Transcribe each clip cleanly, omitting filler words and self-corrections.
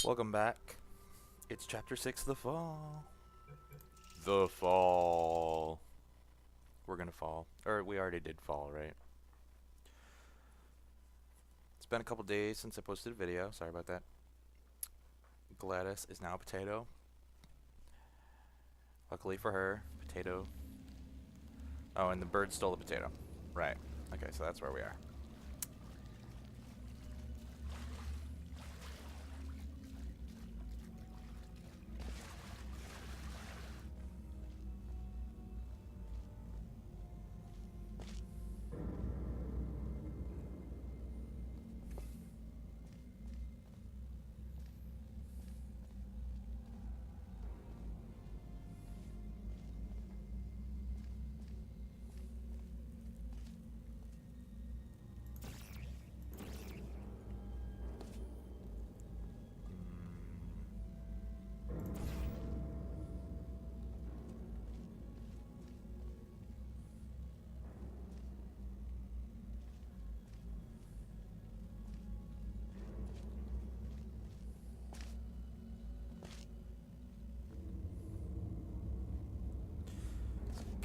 Welcome back. It's chapter 6, The Fall. The Fall. We're gonna fall. Or we already did fall, right? It's been a couple days since I posted a video. Sorry about that. Gladys is now a potato. Luckily for her, potato. Oh, and the bird stole the potato. Right. Okay, so that's where we are.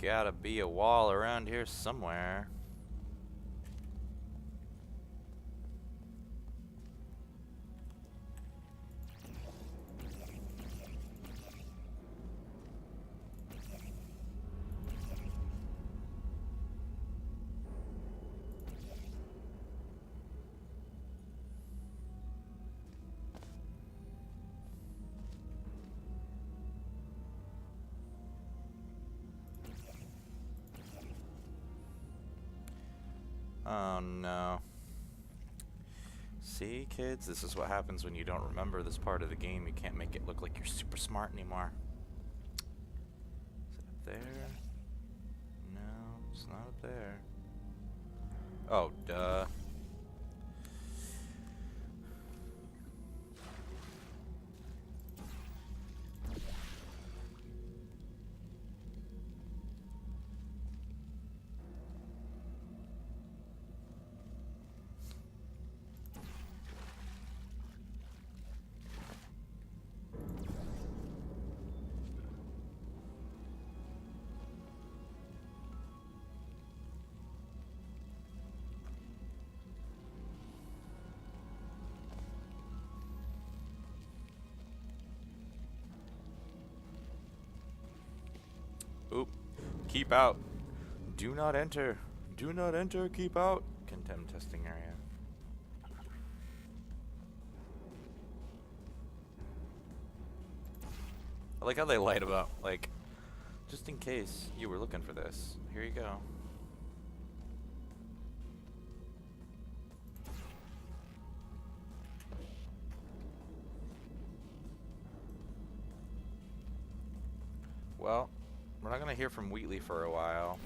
Gotta be a wall around here somewhere. Oh no. See, kids, this is what happens when you don't remember this part of the game. You can't make it look like you're super smart anymore. Is it up there? No, it's not up there. Oh, duh. Oop. Keep out. Do not enter. Do not enter. Keep out. Contempt testing area. I like how they lied about, like, just in case you were looking for this. Here you go. Well, we're not gonna hear from Wheatley for a while,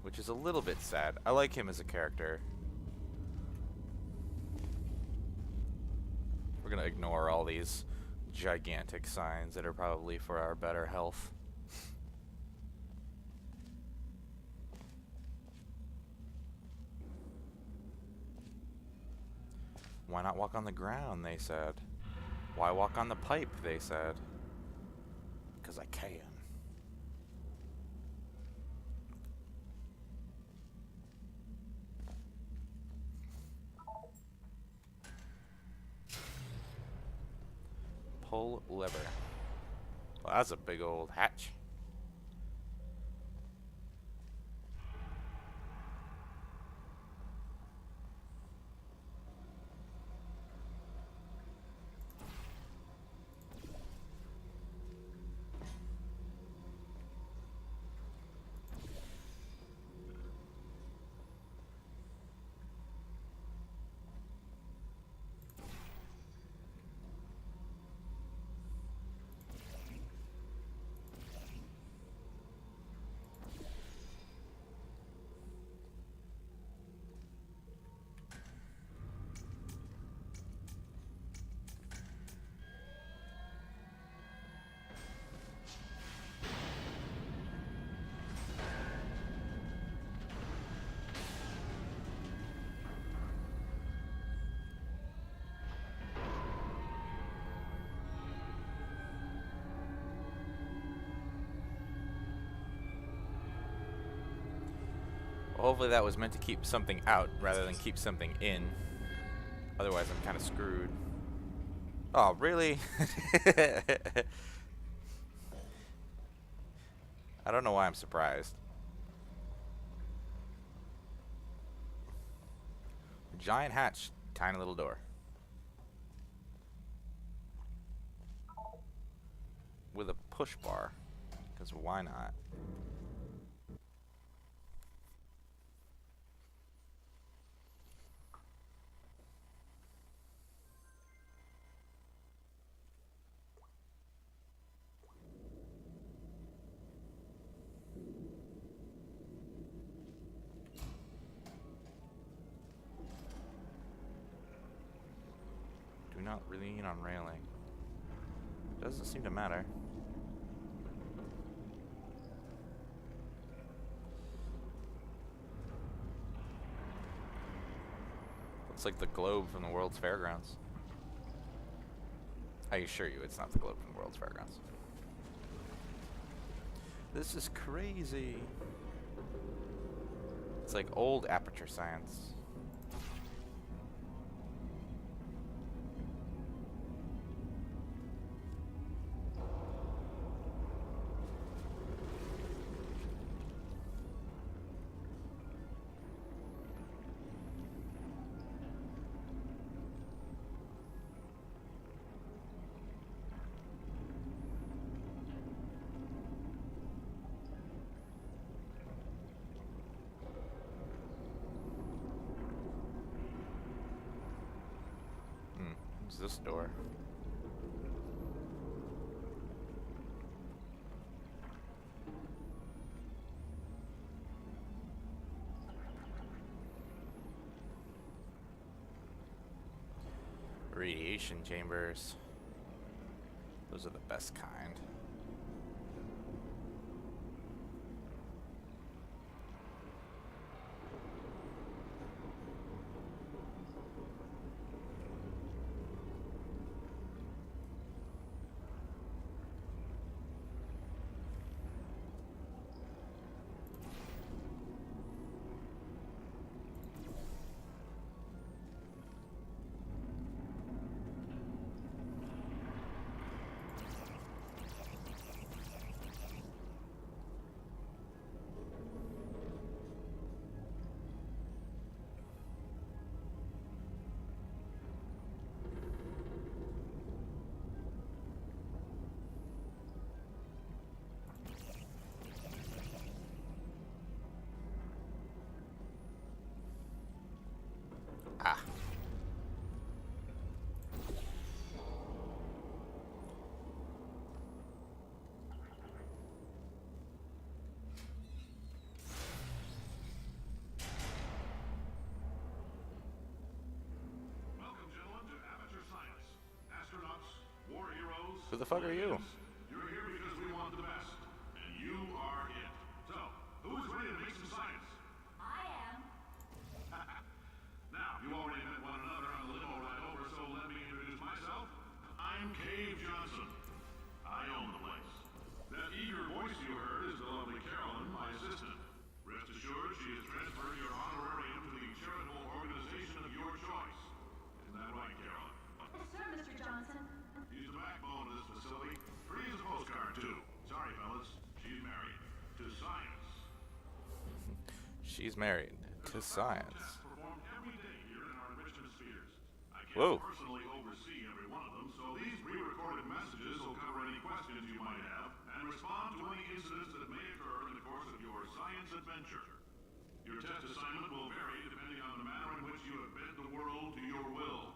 which is a little bit sad. I like him as a character. We're gonna ignore all these gigantic signs that are probably for our better health. Why not walk on the ground, they said. Why walk on the pipe, they said. Because I can. Pull lever. Well, that's a big old hatch. Well, hopefully that was meant to keep something out rather than keep something in. Otherwise, I'm kind of screwed. Oh, really? I don't know why I'm surprised. Giant hatch, tiny little door. With a push bar. Because why not? Do not lean on railing. Doesn't seem to matter. Looks like the globe from the World's Fairgrounds. I assure you it's not the globe from the World's Fairgrounds. This is crazy. It's like old aperture science. What's this door? Radiation chambers. Those are the best kind. Ah. Welcome, gentlemen, to Amateur Science. Astronauts, war heroes. Who the fuck are you? You're here because we want the best, and you are it. So, who is ready to make some science? I am. Now, you already met one another on the limo ride over, so let me introduce myself. I'm Cave Johnson. I own the place. That eager voice you heard is the lovely Carolyn, my assistant. Rest assured, she has transferred your honorarium to the charitable organization of your choice. Isn't that right, Carolyn? Yes, sir, Mr. Johnson. She's the backbone of this facility. Free as a postcard, too. Sorry, fellas. She's married. To science. She's married to science. Tests performed every day here in our enrichment spheres. I can't Whoa. personally oversee every one of them, so these pre-recorded messages will cover any questions you might have and respond to any incidents that may occur in the course of your science adventure. Your test assignment will vary depending on the manner in which you have bent the world to your will.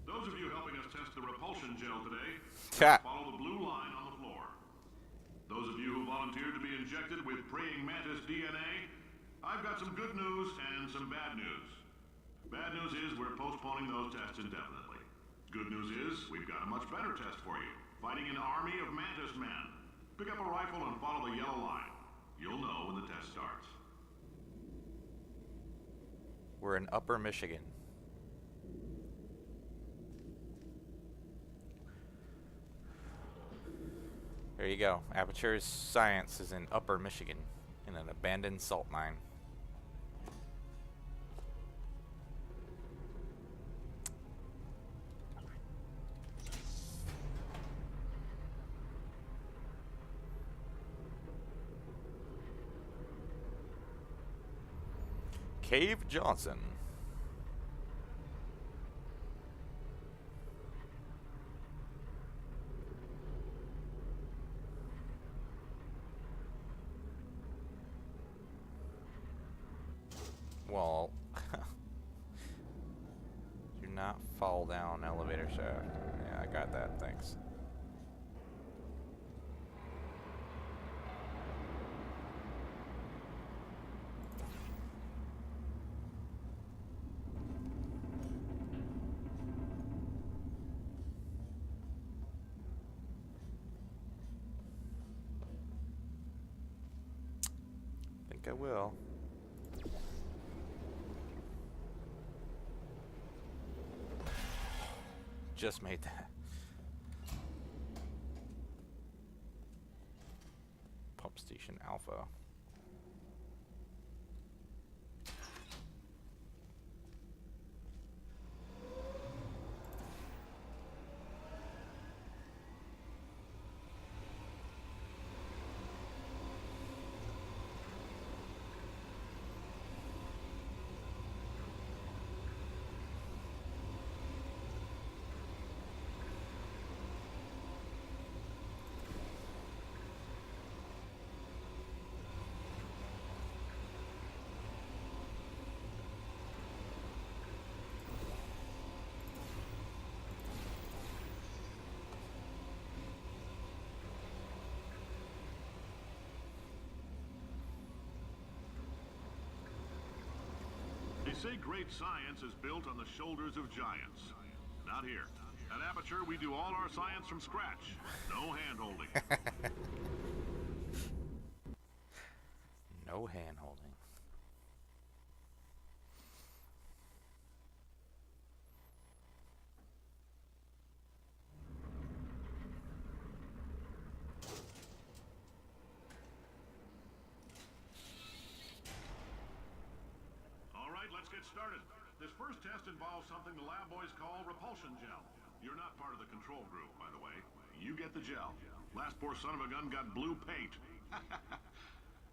Those of you helping us test the repulsion gel today, Ha. follow the blue line on the floor. Those of you who volunteered to be injected with praying mantis DNA, I've got some good news and some bad news. Bad news is we're postponing those tests indefinitely. Good news is we've got a much better test for you. Fighting an army of mantis men. Pick up a rifle and follow the yellow line. You'll know when the test starts. We're in Upper Michigan. There you go. Aperture Science is in Upper Michigan in an abandoned salt mine. Cave Johnson. Well, do not fall down elevator shaft. Yeah, I got that, thanks. Think I will. Just made that. Pump Station Alpha. They say great science is built on the shoulders of giants. Not here. At Aperture, we do all our science from scratch. No hand-holding. No hand holding. All right, let's get started. This first test involves something the lab boys call repulsion gel. You're not part of the control group, by the way. You get the gel. Last poor son of a gun got blue paint.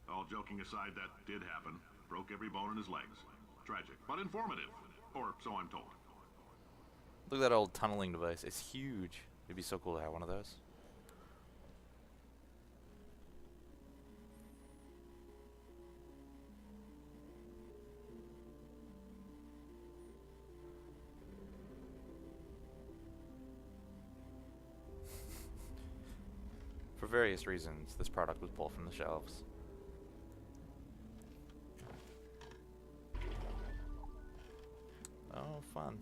All joking aside, that did happen. Broke every bone in his legs. Tragic, but informative. Or so I'm told. Look at that old tunneling device. It's huge. It'd be so cool to have one of those. For various reasons, this product was pulled from the shelves. Oh, fun.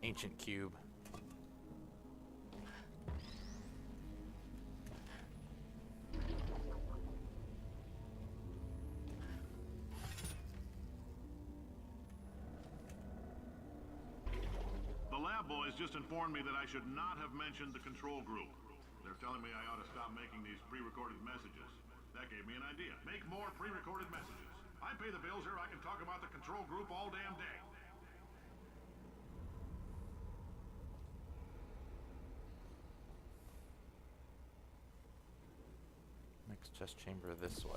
Ancient cube. The lab boys just informed me that I should not have mentioned the control group. They're telling me I ought to stop making these pre-recorded messages. That gave me an idea. Make more pre-recorded messages. I pay the bills here, I can talk about the control group all damn day. Next chest chamber this way.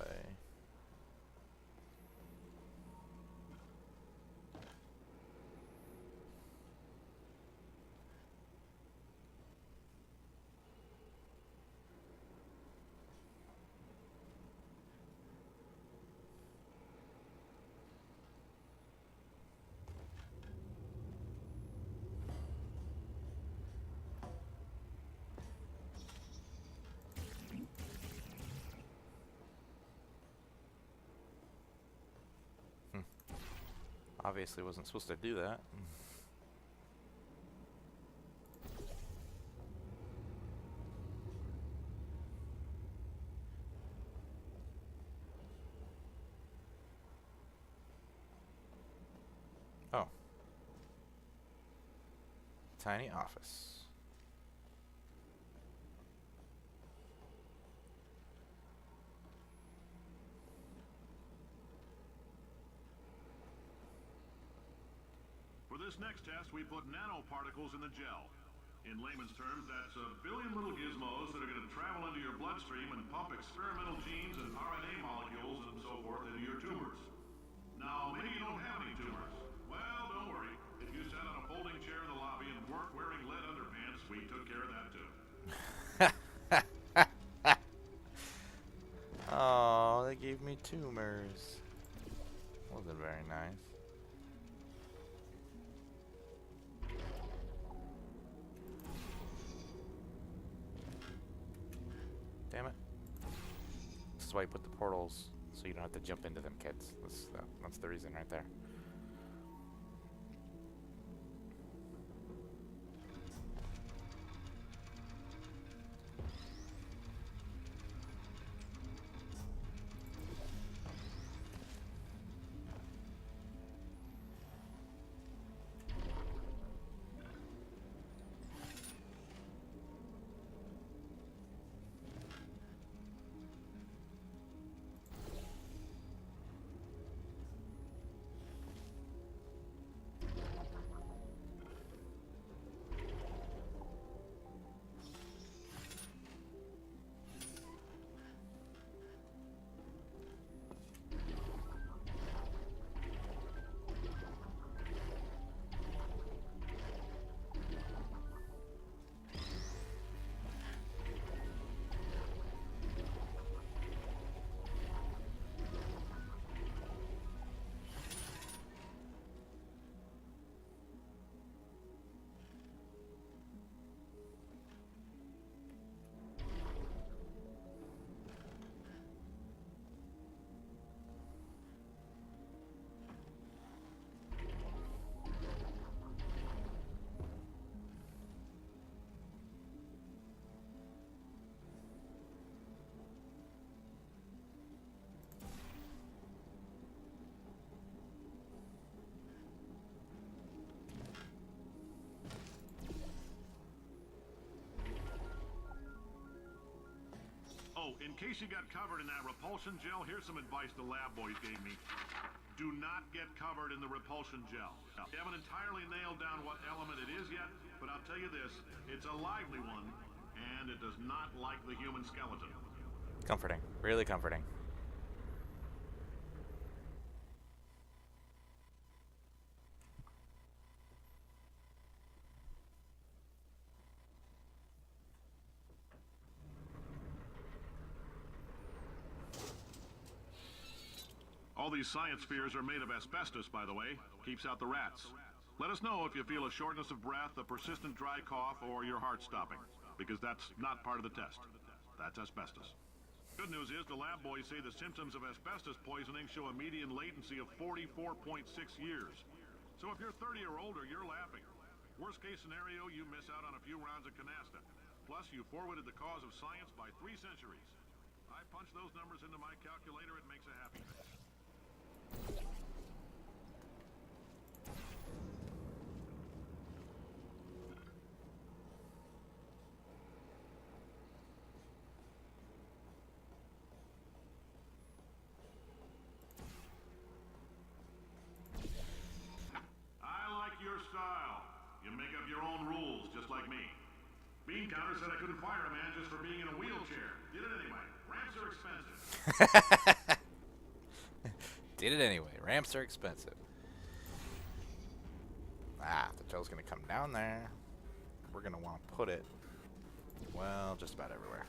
Obviously wasn't supposed to do that. Oh. Tiny office. this next test, we put nanoparticles in the gel. In layman's terms, that's a billion little gizmos that are going to travel into your bloodstream and pump experimental genes and RNA molecules and so forth into your tumors. Now, maybe you don't have any tumors. Well, don't worry. If you sat on a folding chair in the lobby and weren't wearing lead underpants, we took care of that too. Oh, they gave me tumors. Wasn't very nice. Damn it. This is why you put the portals, so you don't have to jump into them, kids. That's the reason right there. Oh, in case you got covered in that repulsion gel, here's some advice the lab boys gave me. Do not get covered in the repulsion gel. We haven't entirely nailed down what element it is yet, but I'll tell you this, it's a lively one, and it does not like the human skeleton. Comforting. Really comforting. All these science spheres are made of asbestos, by the way. Keeps out the rats. Let us know if you feel a shortness of breath, a persistent dry cough, or your heart stopping, because that's not part of the test. That's asbestos. Good news is the lab boys say the symptoms of asbestos poisoning show a median latency of 44.6 years. So if you're 30 or older, you're laughing. Worst case scenario, you miss out on a few rounds of canasta. Plus, you forwarded the cause of science by 3 centuries. I punch those numbers into my calculator, it makes a happy face. Your style. You make up your own rules, just like me. Bean Counter said I couldn't fire a man just for being in a wheelchair. Did it anyway. Ramps are expensive. Did it anyway. Ramps are expensive. Ah, the gel's gonna come down there. We're gonna want to put it, well, just about everywhere.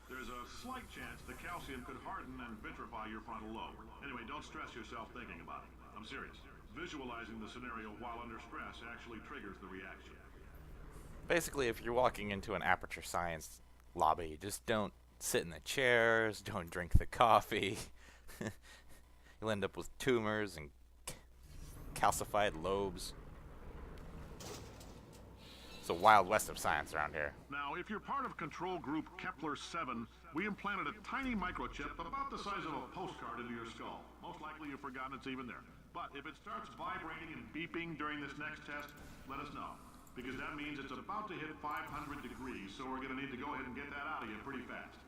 There's a slight chance the calcium could harden and vitrify your frontal lobe. Anyway, don't stress yourself thinking about it. I'm serious. Visualizing the scenario while under stress actually triggers the reaction. Basically, if you're walking into an Aperture Science lobby, just don't sit in the chairs, don't drink the coffee. You'll end up with tumors and calcified lobes. It's a wild west of science around here. Now, if you're part of control group Kepler-7, we implanted a tiny microchip about the size of a postcard into your skull. Most likely you've forgotten it's even there. But if it starts vibrating and beeping during this next test, let us know. Because that means it's about to hit 500 degrees, so we're going to need to go ahead and get that out of you pretty fast.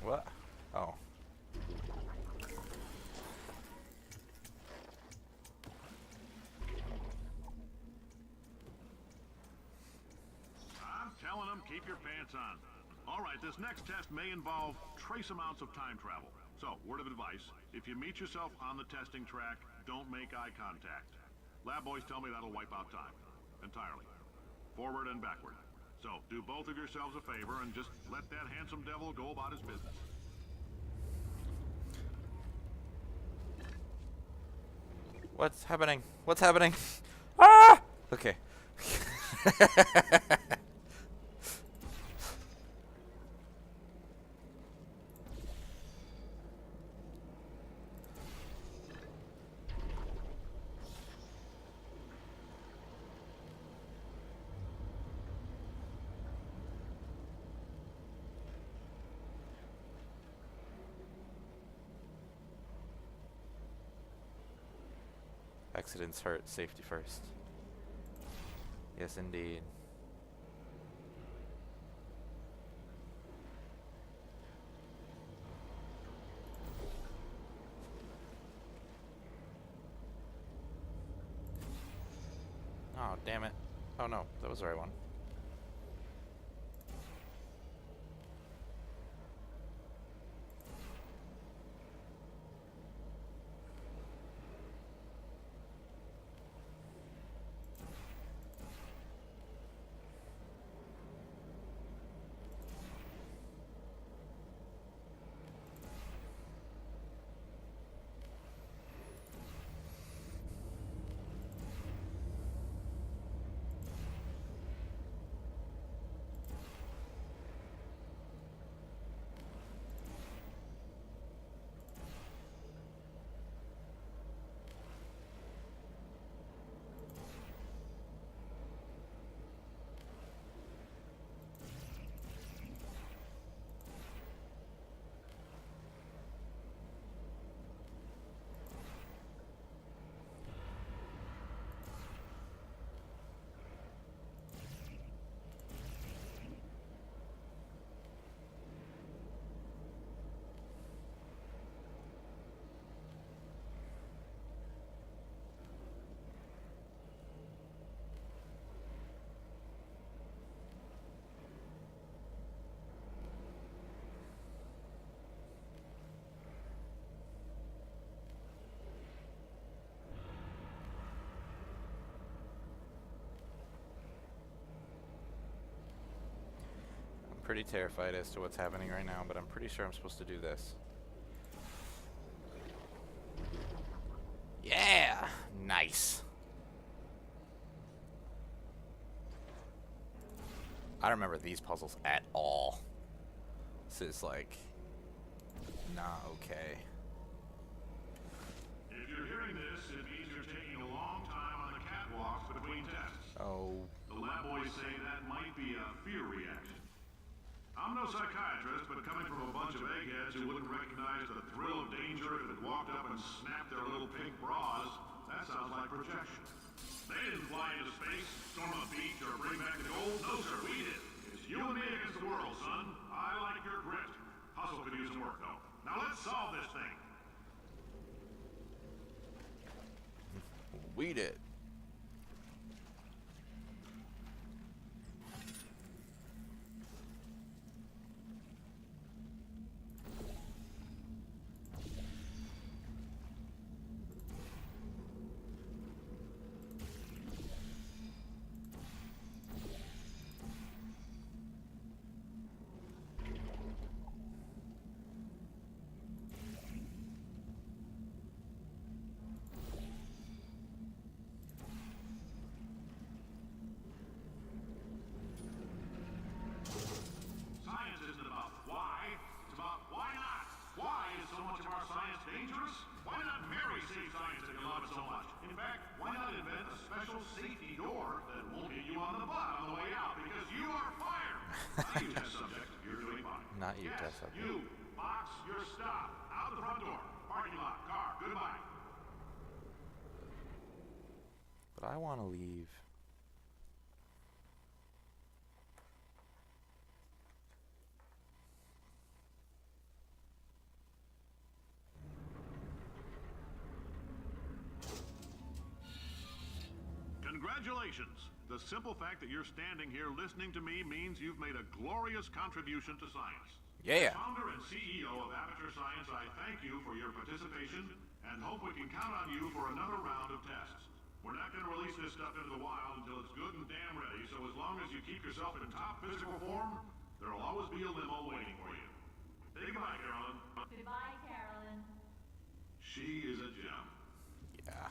What? Oh. I'm telling them, keep your pants on. All right, this next test may involve trace amounts of time travel. So, word of advice, if you meet yourself on the testing track, don't make eye contact. Lab boys tell me that'll wipe out time. Entirely. Forward and backward. So, do both of yourselves a favor and just let that handsome devil go about his business. What's happening? What's happening? Ah! Okay. Accidents hurt, safety first. Yes, indeed. Oh, damn it. Oh no, that was the right one. Pretty terrified as to what's happening right now, but I'm pretty sure I'm supposed to do this. Yeah! Nice. I don't remember these puzzles at all. This is like not okay. If you're hearing this, it means you're taking a long time on the catwalks between tests. Oh. The lab boys say that might be a fear reaction. I'm no psychiatrist, but coming from a bunch of eggheads who wouldn't recognize the thrill of danger if it walked up and snapped their little pink bras, that sounds like projection. They didn't fly into space, storm a beach, or bring back the gold. No, sir, we did. It's you and me against the world, son. I like your grit. Hustle. muscle could use some work, though. Now let's solve this thing. We did. Science isn't about why, it's about why not. Why is so much of our science dangerous? Why not marry safe science if you love it so much? In fact, why not invent a special safety door that won't hit you on the butt on the way out because you are fired? Not you, test subject. You're doing fine. Not you, Yes, test subject. you. Box your stuff. Out the front door. Parking lot. Car. Goodbye. But I want to leave. Congratulations! The simple fact that you're standing here listening to me means you've made a glorious contribution to science. Yeah. As founder and CEO of Aperture Science, I thank you for your participation and hope we can count on you for another round of tests. We're not going to release this stuff into the wild until it's good and damn ready, so as long as you keep yourself in top physical form, there'll always be a limo waiting for you. Say goodbye, Carolyn. Goodbye, Carolyn. She is a gem. Yeah.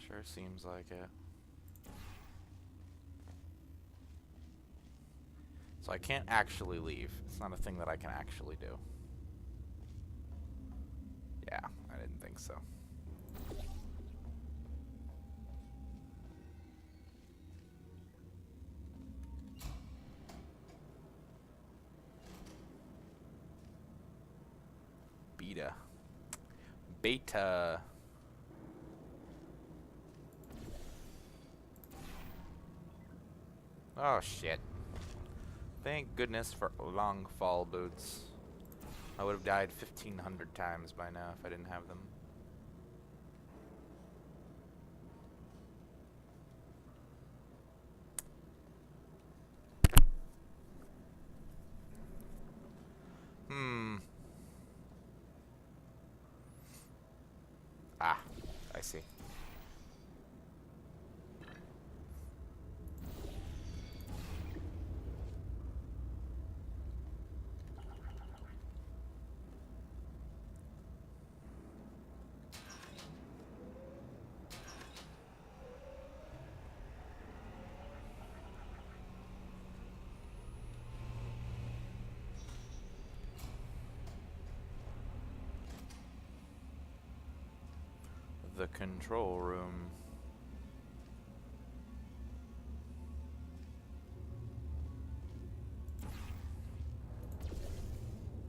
Sure seems like it. So I can't actually leave. It's not a thing that I can actually do. Yeah, I didn't think so. Beta. Oh shit. Thank goodness for long fall boots. I would have died 1,500 times by now if I didn't have them. Ah, I see. The control room.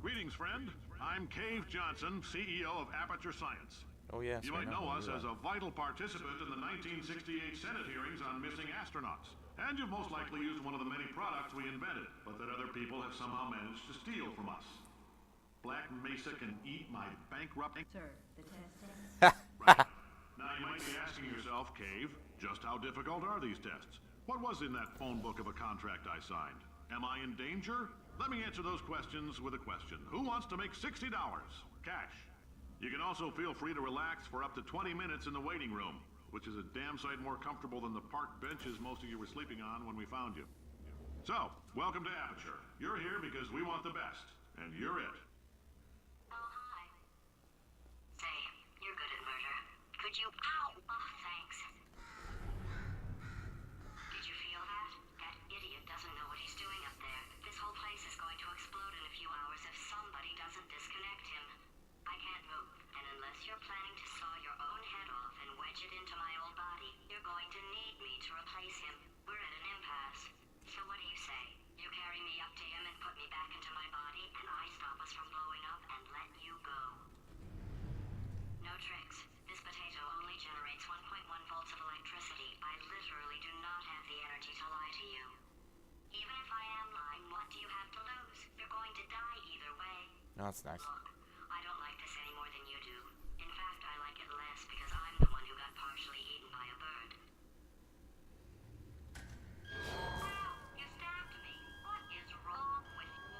Greetings, friend. I'm Cave Johnson, CEO of Aperture Science. Oh yes, You I might know us you as a vital participant in the 1968 Senate hearings on missing astronauts. And you've most likely used one of the many products we invented, but that other people have somehow managed to steal from us. Black Mesa can eat my bankrupting... Sir, the test. Right. Now you might be asking yourself, Cave, just how difficult are these tests? What was in that phone book of a contract I signed? Am I in danger? Let me answer those questions with a question. Who wants to make $60? Cash. You can also feel free to relax for up to 20 minutes in the waiting room, which is a damn sight more comfortable than the park benches most of you were sleeping on when we found you. So, welcome to Aperture. You're here because we want the best, and you're it. Oh, hi. Say, you're good at murder. Could you... Ow! Oh, thanks. Did you feel that? That idiot doesn't know what he's doing up there. This whole place is going to explode in a few hours if somebody doesn't disconnect him. I can't move, and unless you're planning to saw your own head off and wedge it into my old body, you're going to need me to replace him. We're at an impasse. So what do you say? You carry me up to him and put me back into my body, and I stop us from blowing up and let you go. No tricks. This potato only generates 1.1 volts of electricity. I literally do not have the energy to lie to you. Even if I am lying, what do you have to lose? You're going to die No, that's nice. Look, I don't like this any more than you do. In fact, I like it less because I'm the one who got partially eaten by a bird. Ow! You stabbed me. What is wrong with you?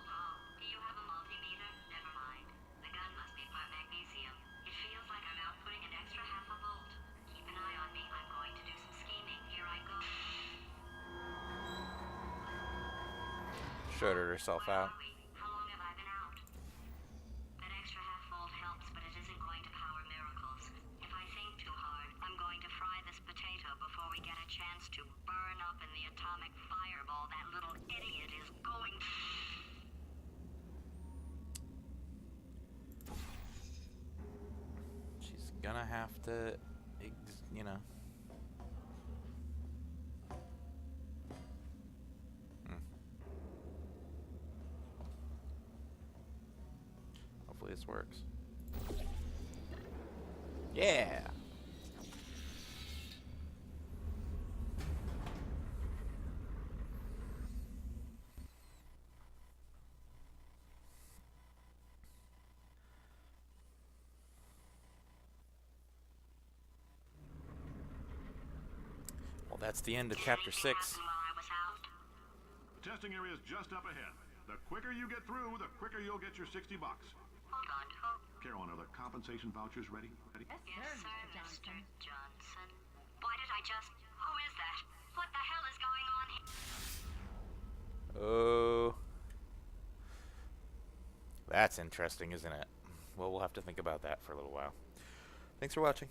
Oh, do you have a multimeter? Never mind. The gun must be part magnesium. It feels like I'm outputting an extra half a volt. Keep an eye on me. I'm going to do some scheming. Here I go. Shorted herself Where out. are we? How long have I been out? That extra half volt helps, but it isn't going to power miracles. If I think too hard, I'm going to fry this potato before we get a chance to burn up in the atomic fireball that little idiot is going. She's gonna have to, you know. Hopefully this works. Yeah. Well, that's the end of chapter 6. While I was out. The testing area is just up ahead. The quicker you get through, the quicker you'll get your $60. Hold on. Carolyn, are the compensation vouchers ready? Yes, Yes, sir, sir, Mr. Mr. Johnson. Johnson. Why did I just... Who is that? What the hell is going on here? Oh. That's interesting, isn't it? Well, we'll have to think about that for a little while. Thanks for watching.